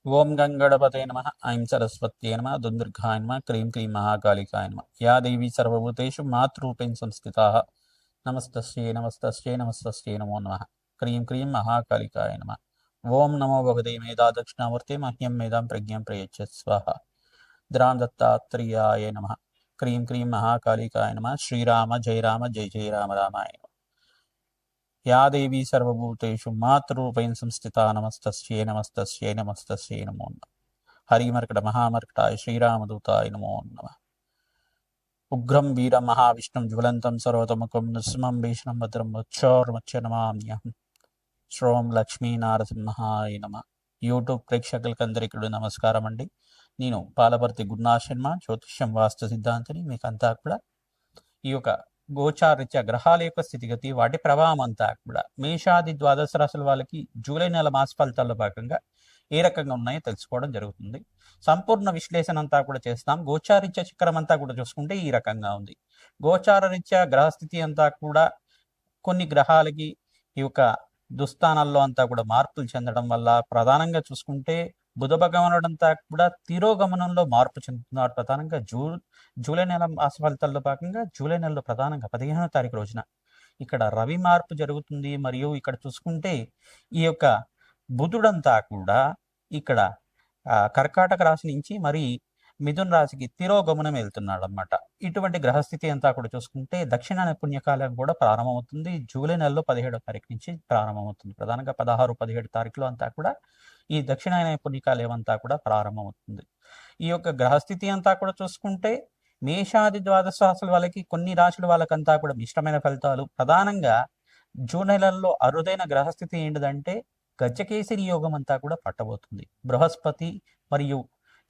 ఓం గంగణపతే నమః ఐం సరస్వత్యై నమః దుందుర్గాయ నమః క్రీం క్లీం మహాకాళికాయ నమః యా దేవీ సర్వభూతేషు మాతృరూపేణ సంస్థితాః నమస్తస్యై నమస్తస్యై నమస్తస్యై నమో నమః క్రీం క్లీం మహాకాళికాయ నమః ఓం నమో భగవతే మేధా దక్షిణామూర్తే మహ్యం మేధాం ప్రజ్ఞాం ప్రయచ్చత్ స్వాహ ద్రాం దత్తాత్రేయాయ నమః క్రీం క్లీం మహాకాళికాయ నమః శ్రీరామ జయ రామ జయ జయ రామ రామాయ నమః యా దేవీ సర్వభూతేషు మాతృరూపేణ సంస్థితా నమస్తస్యై నమస్తస్యై నమస్తస్యై నమో నమః హరిమర్కట మహామర్కటాయ శ్రీరామదూతాయ నమో నమః ఉగ్రం వీరం మహావిష్ణుం జ్వలంతం సర్వతముఖం నృసింహం భీషణం భద్రం వచ్చోర్మచ్చ నమామ్యహం శ్రోం లక్ష్మీ నారసింహాయ నమః. యూట్యూబ్ ప్రేక్షకులకందరికీ నమస్కారం అండి. నేను పాలపర్తి గురునాథ్ జ్యోతిష్యం వాస్తు సిద్ధాంతిని. మీకంతా కూడా ఈ యొక్క గోచారిత్య గ్రహాల యొక్క స్థితిగతి, వాటి ప్రభావం అంతా కూడా మేషాది ద్వాదశ రాశుల వాళ్ళకి జూలై నెల మాస ఫలితాల్లో భాగంగా ఏ రకంగా ఉన్నాయో తెలుసుకోవడం జరుగుతుంది. సంపూర్ణ విశ్లేషణ అంతా కూడా చేస్తాం. గోచారిత్య చక్రం అంతా కూడా చూసుకుంటే ఈ రకంగా ఉంది. గోచారరీత్యా గ్రహస్థితి అంతా కూడా కొన్ని గ్రహాలకి ఈ యొక్క దుస్థానాల్లో అంతా కూడా మార్పులు చెందడం వల్ల ప్రధానంగా చూసుకుంటే బుధ భగవానుడంతా కూడా తిరోగమనంలో మార్పు చెందుతున్నారు. ప్రధానంగా జూలై నెల మాస ఫలితాల్లో భాగంగా జూలై నెలలో ప్రధానంగా 15వ తారీఖు రోజున ఇక్కడ రవి మార్పు జరుగుతుంది. మరియు ఇక్కడ చూసుకుంటే ఈ యొక్క బుధుడంతా కూడా ఇక్కడ కర్కాటక రాశి నుంచి మరి మిథున రాశికి తిరోగమనం వెళ్తున్నాడు అనమాట. ఇటువంటి గ్రహస్థితి అంతా కూడా చూసుకుంటే దక్షిణ పుణ్యకాలం కూడా ప్రారంభమవుతుంది. జూలై నెలలో 17వ తారీఖు నుంచి ప్రారంభమవుతుంది. ప్రధానంగా 16, 17 తారీఖులో అంతా కూడా ఈ దక్షిణాయన పుణ్యకాలం అంతా కూడా ప్రారంభమవుతుంది. ఈ యొక్క గ్రహస్థితి అంతా కూడా చూసుకుంటే మేషాది ద్వాదశ రాశుల వాళ్ళకి, కొన్ని రాశుల వాళ్ళకంతా కూడా ఇష్టమైన ఫలితాలు. ప్రధానంగా జూన్ నెలల్లో అరుదైన గ్రహస్థితి ఏంటిదంటే గజకేసరి యోగం అంతా కూడా పట్టబోతుంది. బృహస్పతి మరియు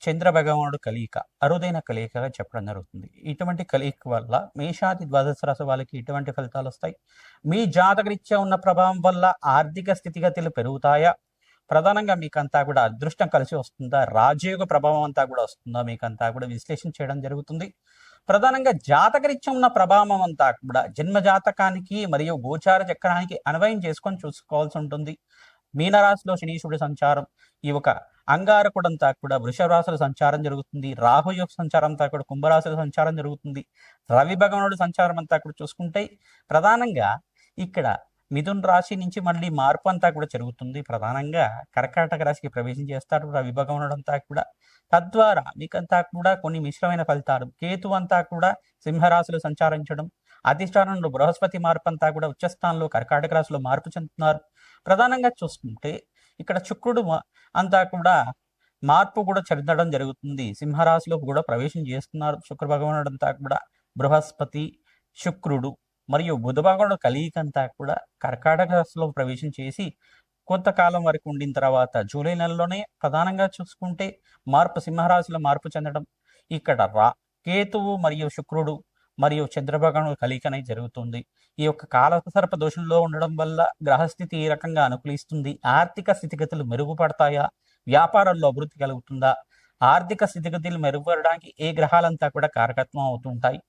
చంద్ర భగవానుడు కలయిక అరుదైన కలయికగా చెప్పడం జరుగుతుంది. ఇటువంటి కలయిక వల్ల మేషాది ద్వాదశ రాశి వాళ్ళకి ఇటువంటి ఫలితాలు వస్తాయి. మీ జాతకరీత్యా ఉన్న ప్రభావం వల్ల ఆర్థిక స్థితిగతులు పెరుగుతాయా? ప్రధానంగా మీకంతా కూడా అదృష్టం కలిసి వస్తుందా? రాజయోగ ప్రభావం అంతా కూడా వస్తుందా? మీకంతా కూడా విశ్లేషణ చేయడం జరుగుతుంది. ప్రధానంగా జాతకరీత్యా ఉన్న ప్రభావం అంతా కూడా జన్మ జాతకానికి మరియు గోచార చక్రానికి అన్వయం చేసుకొని చూసుకోవాల్సి ఉంటుంది. మీనరాశిలో శనీశ్వరుడి సంచారం, ఈ ఒక అంగారకుడంతా కూడా వృషభ రాశుల సంచారం జరుగుతుంది. రాహు యొక్క సంచారం అంతా కూడా కుంభరాశుల సంచారం జరుగుతుంది. రవి భగవానుడు సంచారం అంతా కూడా చూసుకుంటే ప్రధానంగా ఇక్కడ మిథున్ రాశి నుంచి మళ్ళీ మార్పు అంతా కూడా జరుగుతుంది. ప్రధానంగా కర్కాటక రాశికి ప్రవేశం చేస్తాడు రవి భగవానుడు అంతా కూడా. తద్వారా మీకంతా కూడా కొన్ని మిశ్రమైన ఫలితాలు. కేతు అంతా కూడా సింహరాశిలో సంచారించడం, అధిష్టానంలో బృహస్పతి మార్పు అంతా కూడా ఉచ్చస్థానంలో కర్కాటక రాశిలో మార్పు చెందుతున్నారు. ప్రధానంగా చూసుకుంటే ఇక్కడ శుక్రుడు అంతా కూడా మార్పు కూడా చెందడం జరుగుతుంది. సింహరాశిలో కూడా ప్రవేశం చేస్తున్నారు శుక్ర భగవానుడు అంతా కూడా. బృహస్పతి, శుక్రుడు మరియు బుధ భగవానుడు కలయిక అంతా కూడా కర్కాటక రాశిలో ప్రవేశం చేసి కొంతకాలం వరకు ఉండిన తర్వాత జూలై నెలలోనే ప్రధానంగా చూసుకుంటే మార్పు సింహరాశిలో మార్పు చెందడం. ఇక్కడ కేతువు మరియు శుక్రుడు మరియు చంద్రభగవానుడు కలయిక అనేది జరుగుతుంది. ఈ యొక్క కాలసర్ప దోషంలో ఉండడం వల్ల గ్రహస్థితి ఏ రకంగా అనుకూలిస్తుంది? ఆర్థిక స్థితిగతులు మెరుగుపడతాయా? వ్యాపారంలో అభివృద్ధి కలుగుతుందా? ఆర్థిక స్థితిగతులు మెరుగుపడడానికి ఏ గ్రహాలంతా కూడా కారకత్వం అవుతుంటాయి?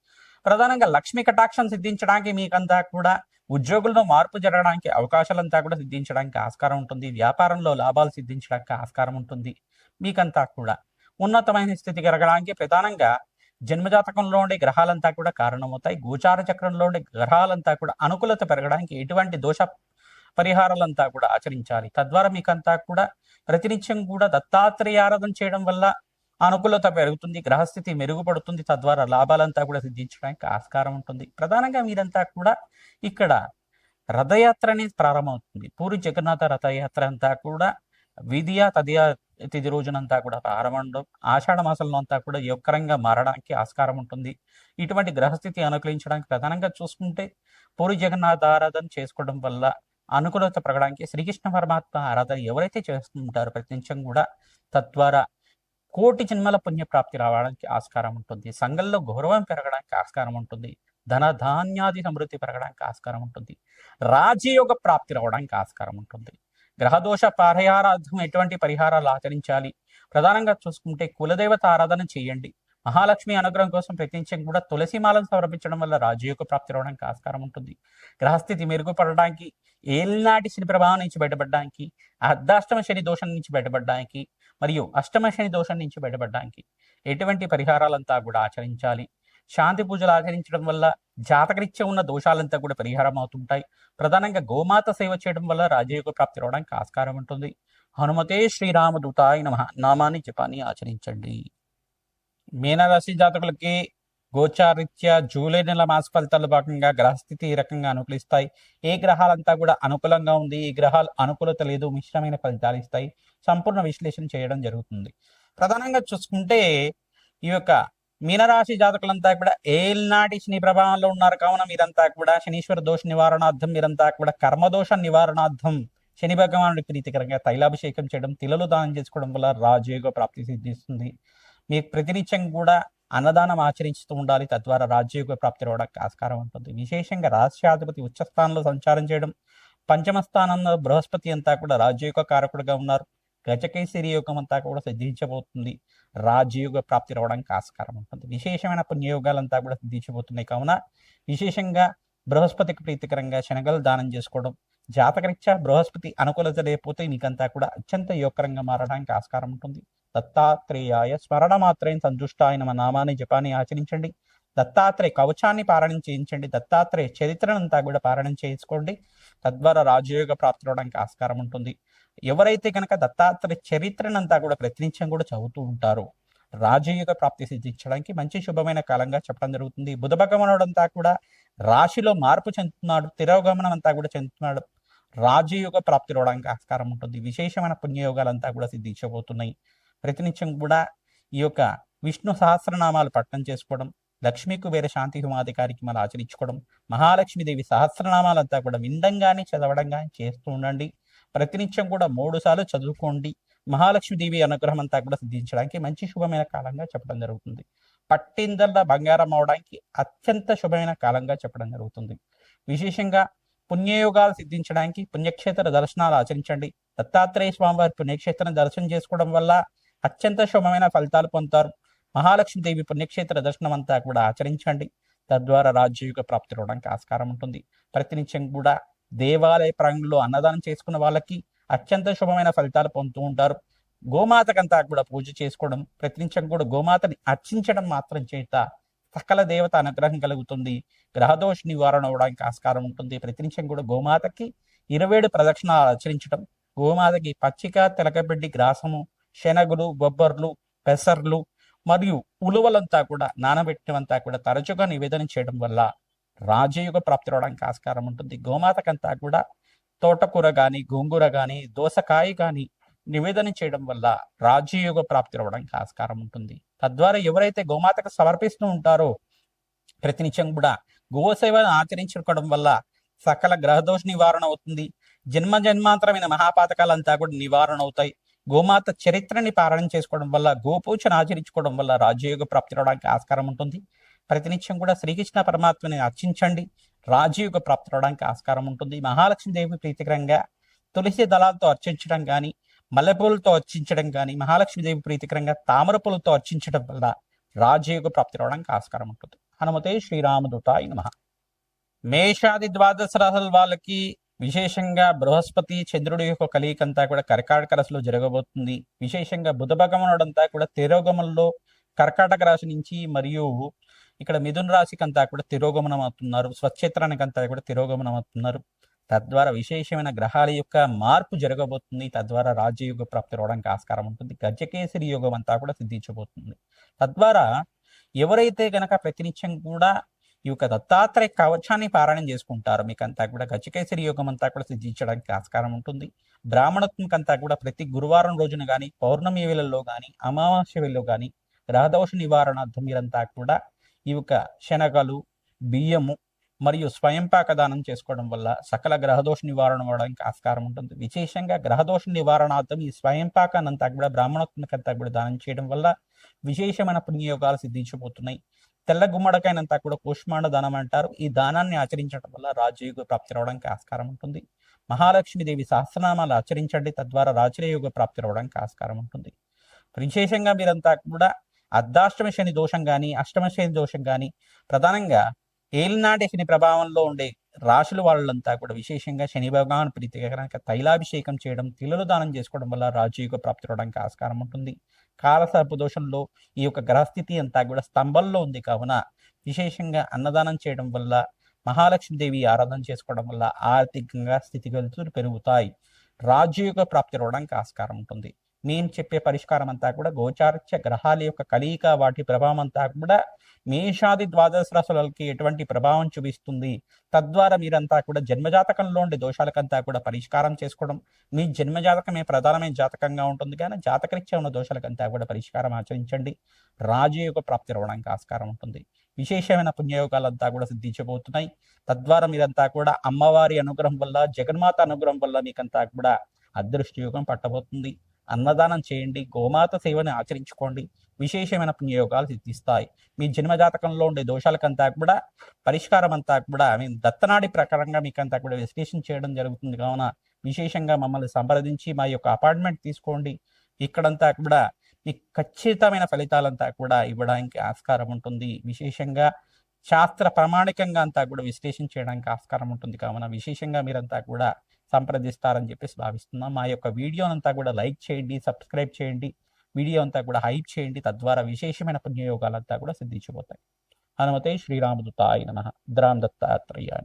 ప్రధానంగా లక్ష్మీ కటాక్షం సిద్ధించడానికి మీకంతా కూడా ఉద్యోగుల్లో మార్పు జరగడానికి అవకాశాలంతా కూడా సిద్ధించడానికి ఆస్కారం ఉంటుంది. వ్యాపారంలో లాభాలు సిద్ధించడానికి ఆస్కారం ఉంటుంది. మీకంతా కూడా ఉన్నతమైన స్థితి కలగడానికి ప్రధానంగా జన్మజాతకంలో ఉండే గ్రహాలంతా కూడా కారణమవుతాయి. గోచార చక్రంలో ఉండే గ్రహాలంతా కూడా అనుకూలత పెరగడానికి ఎటువంటి దోష పరిహారాలంతా కూడా ఆచరించాలి. తద్వారా మీకంతా కూడా ప్రతినిత్యం కూడా దత్తాత్రేయ ఆరాధన చేయడం వల్ల అనుకూలత పెరుగుతుంది, గ్రహస్థితి మెరుగుపడుతుంది. తద్వారా లాభాలంతా కూడా సిద్ధించడానికి ఆస్కారం ఉంటుంది. ప్రధానంగా మీరంతా కూడా ఇక్కడ రథయాత్ర అనేది ప్రారంభమవుతుంది. పూరి జగన్నాథ రథయాత్ర అంతా కూడా విధియ తదియ తిథి రోజునంతా కూడా ప్రారంభం. ఆషాఢ మాసంలో అంతా కూడా యోగకరంగా మారడానికి ఆస్కారం ఉంటుంది. ఇటువంటి గ్రహస్థితి అనుకూలించడానికి ప్రధానంగా చూసుకుంటే పూరి జగన్నాథ ఆరాధన చేసుకోవడం వల్ల అనుకూలత పెరగడానికి, శ్రీకృష్ణ పరమాత్మ ఆరాధన ఎవరైతే చేస్తుంటారో ప్రతినిత్యం కూడా తద్వారా కోటి జన్మల పుణ్యప్రాప్తి రావడానికి ఆస్కారం ఉంటుంది. సంఘంలో గౌరవం పెరగడానికి ఆస్కారం ఉంటుంది. ధన ధాన్యాది సమృద్ధి పెరగడానికి ఆస్కారం ఉంటుంది. రాజయోగ ప్రాప్తి రావడానికి ఆస్కారం ఉంటుంది. గ్రహదోష పరిహారార్థం ఎటువంటి పరిహారాలు ఆచరించాలి? ప్రధానంగా చూసుకుంటే కులదేవత ఆరాధన చేయండి. మహాలక్ష్మి అనుగ్రహం కోసం ప్రతినిత్యం కూడా తులసి మాలను సమర్పించడం వల్ల రాజయోగ ప్రాప్తి రావడానికి ఆస్కారం ఉంటుంది. గ్రహస్థితి మెరుగుపడడానికి, ఏలినాటి శని ప్రభావం నుంచి బయటపడడానికి, అర్ధాష్టమ శని దోషం నుంచి బయటపడడానికి మరియు అష్టమ శని దోషం నుంచి బయటపడడానికి ఎటువంటి పరిహారాలంతా కూడా ఆచరించాలి. శాంతి పూజలు ఆచరించడం వల్ల జాతకరీత్యా ఉన్న దోషాలంతా కూడా పరిహారం అవుతుంటాయి. ప్రధానంగా గోమాత సేవ చేయడం వల్ల రాజయోగ ప్రాప్తి రావడానికి ఆస్కారం ఉంటుంది. హనుమతే శ్రీరామదూతాయ నమః నామాన్ని జపాన్ని ఆచరించండి. మీనరాశి జాతకులకి గోచారీత్యా జూలై నెల మాస ఫలితాల్లో భాగంగా గ్రహస్థితి ఈ రకంగా అనుకూలిస్తాయి. ఏ గ్రహాలంతా కూడా అనుకూలంగా ఉంది, ఈ గ్రహాలు అనుకూలత లేదు, మిశ్రమైన ఫలితాలు ఇస్తాయి. సంపూర్ణ విశ్లేషణ చేయడం జరుగుతుంది. ప్రధానంగా చూసుకుంటే ఈ యొక్క మీనరాశి జాతకులంతా కూడా ఏల్నాటి శని ప్రభావంలో ఉన్నారు కావున మీరంతా కూడా శనీశ్వర దోష నివారణార్థం, మీరంతా కూడా కర్మదోష నివారణార్థం శని భగవానుడి ప్రీతికరంగా తైలాభిషేకం చేయడం, తిలలు దానం చేసుకోవడం వల్ల రాజయోగ ప్రాప్తి సిద్ధిస్తుంది. మీకు ప్రతినిత్యం కూడా అన్నదానం ఆచరిస్తూ ఉండాలి. తద్వారా రాజయోగ ప్రాప్తి రావడానికి ఆస్కారం ఉంటుంది. విశేషంగా రాష్ట్రాధిపతి ఉచ్చస్థానంలో సంచారం చేయడం, పంచమ స్థానంలో బృహస్పతి అంతా కూడా రాజయోగ కారకుడుగా ఉన్నారు. గజకేసరి యోగం అంతా కూడా సిద్ధించబోతుంది. రాజయోగ ప్రాప్తి రావడానికి ఆస్కారం ఉంటుంది. విశేషమైన పుణ్యయోగాలంతా కూడా సిద్ధించబోతున్నాయి కావున విశేషంగా బృహస్పతికి ప్రీతికరంగా శనగలు దానం చేసుకోవడం, జాతకరీత్యా బృహస్పతి అనుకూలత లేకపోతే మీకంతా కూడా అత్యంత యోగకరంగా మారడానికి ఆస్కారం ఉంటుంది. దత్తాత్రేయాయ స్మరణ మాత్రేన సంతుష్టాయ నమ నామాన్ని జపాన్ని ఆచరించండి. దత్తాత్రేయ కవచాన్ని పారాయణం చేయించండి. దత్తాత్రేయ చరిత్రనంతా కూడా పారాయణం చేయించుకోండి. తద్వారా రాజయోగ ప్రాప్తి రావడానికి ఆస్కారం ఉంటుంది. ఎవరైతే కనుక దత్తాత్రేయ చరిత్రనంతా కూడా ప్రతినిత్యం కూడా చదువుతూ ఉంటారో రాజయోగ ప్రాప్తి సిద్ధించడానికి మంచి శుభమైన కాలంగా చెప్పడం జరుగుతుంది. బుధ భగవానుడంతా కూడా రాశిలో మార్పు చెందుతున్నాడు, తిరోగమనం అంతా కూడా చెందుతున్నాడు. రాజయోగ ప్రాప్తి రావడానికి ఆస్కారం ఉంటుంది. విశేషమైన పుణ్యయోగాలంతా కూడా సిద్ధించబోతున్నాయి. ప్రతినిత్యం కూడా ఈ యొక్క విష్ణు సహస్రనామాలు పఠనం చేసుకోవడం, లక్ష్మీ కుబేర శాంతి హోమాది కార్యక్రమాలు ఆచరించుకోవడం, మహాలక్ష్మీదేవి సహస్రనామాలంతా కూడా వినడం కానీ చదవడం కానీ చేస్తూ ఉండండి. ప్రతినిత్యం కూడా 3 సార్లు చదువుకోండి. మహాలక్ష్మీదేవి అనుగ్రహం అంతా కూడా సిద్ధించడానికి మంచి శుభమైన కాలంగా చెప్పడం జరుగుతుంది. పట్టిందల్లా బంగారం అవడానికి అత్యంత శుభమైన కాలంగా చెప్పడం జరుగుతుంది. విశేషంగా పుణ్యయోగాలు సిద్ధించడానికి పుణ్యక్షేత్ర దర్శనాలు ఆచరించండి. దత్తాత్రేయ స్వామివారి పుణ్యక్షేత్రం దర్శనం చేసుకోవడం వల్ల అత్యంత శుభమైన ఫలితాలు పొందుతారు. మహాలక్ష్మీదేవి పుణ్యక్షేత్ర దర్శనం అంతా కూడా ఆచరించండి. తద్వారా రాజయోగ ప్రాప్తి రావడానికి ఆస్కారం ఉంటుంది. ప్రతినిత్యం కూడా దేవాలయ ప్రాంగణంలో అన్నదానం చేసుకున్న వాళ్ళకి అత్యంత శుభమైన ఫలితాలు పొందుతూ ఉంటారు. గోమాతకంతా కూడా పూజ చేసుకోవడం, ప్రతినిత్యం కూడా గోమాతని అర్చించడం మాత్రం చేత సకల దేవత అనుగ్రహం కలుగుతుంది. గ్రహదోష నివారణ అవడానికి ఆస్కారం ఉంటుంది. ప్రతినిత్యం కూడా గోమాతకి 27 ప్రదక్షిణాలు ఆచరించడం, గోమాతకి పచ్చిక తెలకబెడ్డి గ్రాసము, శనగులు, బొబ్బర్లు, పెసర్లు మరియు ఉలువలంతా కూడా నానబెట్టినంతా కూడా తరచుగా నివేదన చేయడం వల్ల రాజయోగ ప్రాప్తి రావడానికి ఆస్కారం ఉంటుంది. గోమాతకంతా కూడా తోటకూర కానీ, గోంగూర కానీ, దోసకాయ కానీ నివేదన చేయడం వల్ల రాజయోగ ప్రాప్తి రావడానికి ఆస్కారం ఉంటుంది. తద్వారా ఎవరైతే గోమాతకు సమర్పిస్తూ ఉంటారో ప్రతినిత్యం కూడా గోసేవను ఆచరించుకోవడం వల్ల సకల గ్రహదోష నివారణ అవుతుంది. జన్మ జన్మాంతరమైన మహాపాతకాలంతా కూడా నివారణ అవుతాయి. గోమాత చరిత్రని పారాయణం చేసుకోవడం వల్ల, గోపూజను ఆచరించుకోవడం వల్ల రాజయోగ ప్రాప్తి రావడానికి ఆస్కారం ఉంటుంది. ప్రతినిత్యం కూడా శ్రీకృష్ణ పరమాత్మని అర్చించండి. రాజయోగ ప్రాప్తి రావడానికి ఆస్కారం ఉంటుంది. మహాలక్ష్మీదేవి ప్రీతికరంగా తులసి దళాలతో అర్చించడం కానీ, మల్లెపూలతో అర్చించడం కానీ, మహాలక్ష్మీదేవి ప్రీతికరంగా తామర పూలతో అర్చించడం వల్ల రాజయోగ ప్రాప్తి రావడానికి ఆస్కారం ఉంటుంది. హనుమతే శ్రీరామదూతాయ నమః. మేషాది ద్వాదశ రాశుల వాళ్ళకి విశేషంగా బృహస్పతి చంద్రుడి యొక్క కలయికంతా కూడా కర్కాటక రాశిలో జరగబోతుంది. విశేషంగా బుధ భగవానుడంతా కూడా తిరోగమనంలో కర్కాటక రాశి నుంచి మరియు ఇక్కడ మిథున రాశికి అంతా కూడా తిరోగమనం అవుతున్నారు. స్వచ్ఛేత్రానికి అంతా కూడా తిరోగమనం అవుతున్నారు. తద్వారా విశేషమైన గ్రహాల యొక్క మార్పు జరగబోతుంది. తద్వారా రాజయోగ ప్రాప్తి రావడానికి ఆస్కారం ఉంటుంది. గజకేసరి యోగం అంతా కూడా సిద్ధించబోతుంది. తద్వారా ఎవరైతే గనక ప్రతినిత్యం కూడా ఈ యొక్క దత్తాత్రేయ కవచాన్ని పారాయణం చేసుకుంటారో మీకంతా కూడా గజకేసరి యోగం అంతా కూడా సిద్ధించడానికి ఆస్కారం ఉంటుంది. బ్రాహ్మణత్వంకంతా కూడా ప్రతి గురువారం రోజున కానీ, పౌర్ణమి వేళల్లో కానీ, అమావాస్య వేళలో కానీ గ్రహదోష నివారణార్థం మీరంతా కూడా ఈ యొక్క శనగలు, బియ్యము మరియు స్వయంపాక దానం చేసుకోవడం వల్ల సకల గ్రహదోష నివారణ అవడానికి ఆస్కారం ఉంటుంది. విశేషంగా గ్రహదోష నివారణార్థం ఈ స్వయంపాకానంతా కూడా బ్రాహ్మణత్వకంతా కూడా దానం చేయడం వల్ల విశేషమైన పుణ్యయోగాలు సిద్ధించబోతున్నాయి. తెల్ల గుమ్మడికాయనంతా కూడా కూష్మాండ దానం అంటారు. ఈ దానాన్ని ఆచరించడం వల్ల రాజయోగ ప్రాప్తి రావడానికి ఆస్కారం ఉంటుంది. మహాలక్ష్మీదేవి సహస్రనామాలు ఆచరించండి. తద్వారా రాజయోగ ప్రాప్తి రావడానికి ఆస్కారం ఉంటుంది. విశేషంగా మీరంతా కూడా అర్ధాష్టమ శని దోషం కానీ అష్టమ శని దోషం కానీ ప్రధానంగా ఏలినాటి శని ప్రభావంలో ఉండే రాశుల వాళ్ళంతా కూడా విశేషంగా శని భగవాన్ ప్రీతికరంగా తైలాభిషేకం చేయడం, తిలలు దానం చేసుకోవడం వల్ల రాజయోగ ప్రాప్తి అవడానికి ఆస్కారం ఉంటుంది. కాలసర్ప దోషంలో ఈ యొక్క గ్రహస్థితి అంతా కూడా స్తంభంలో ఉంది కావున విశేషంగా అన్నదానం చేయడం వల్ల, మహాలక్ష్మీదేవి ఆరాధన చేసుకోవడం వల్ల ఆర్థికంగా స్థితిగతులు పెరుగుతాయి. రాజయోగ ప్రాప్తి అవడానికి ఆస్కారం ఉంటుంది. నేను చెప్పే పరిష్కారం అంతా కూడా గోచారత్య గ్రహాల యొక్క కలయిక, వాటి ప్రభావం అంతా కూడా మేషాది ద్వాదశ రాశులకి ఎటువంటి ప్రభావం చూపిస్తుంది, తద్వారా మీరంతా కూడా జన్మజాతకంలో ఉండే దోషాలకంతా కూడా పరిష్కారం చేసుకోవడం, మీ జన్మజాతకమే ప్రధానమైన జాతకంగా ఉంటుంది కానీ జాతకరీత్యా ఉన్న దోషాలకంతా కూడా పరిష్కారం ఆచరించండి. రాజయోగ ప్రాప్తి రావడానికి ఆస్కారం ఉంటుంది. విశేషమైన పుణ్యయోగాలంతా కూడా సిద్ధించబోతున్నాయి. తద్వారా మీరంతా కూడా అమ్మవారి అనుగ్రహం వల్ల, జగన్మాత అనుగ్రహం వల్ల మీకంతా కూడా అదృష్టయోగం పట్టబోతుంది. అన్నదానం చేయండి, గోమాత సేవని ఆచరించుకోండి, విశేషమైన పుణ్యయోగాలు సిద్ధిస్తాయి. మీ జన్మజాతకంలో ఉండే దోషాలకంతా కూడా పరిష్కారం అంతా కూడా దత్తనాడి ప్రకారంగా మీకంతా కూడా విశ్లేషణ చేయడం జరుగుతుంది. కావున విశేషంగా మమ్మల్ని సంప్రదించి మా యొక్క అపాయింట్మెంట్ తీసుకోండి. ఇక్కడంతా కూడా మీకు ఖచ్చితమైన ఫలితాలంతా కూడా ఇవ్వడానికి ఆస్కారం ఉంటుంది. విశేషంగా శాస్త్ర ప్రామాణికంగా అంతా కూడా విశ్లేషణ చేయడానికి ఆస్కారం ఉంటుంది. కావున విశేషంగా మీరంతా కూడా సంప్రదిస్తారని చెప్పేసి భావిస్తున్నాం. మా యొక్క వీడియోనంతా కూడా లైక్ చేయండి, సబ్స్క్రైబ్ చేయండి, వీడియో అంతా కూడా హైప్ చేయండి. తద్వారా విశేషమైన పుణ్యయోగాలంతా కూడా సిద్ధించబోతాయి. హనుమతే శ్రీరామదూతాయ నమః. ద్రాం దత్తాత్రేయాయ.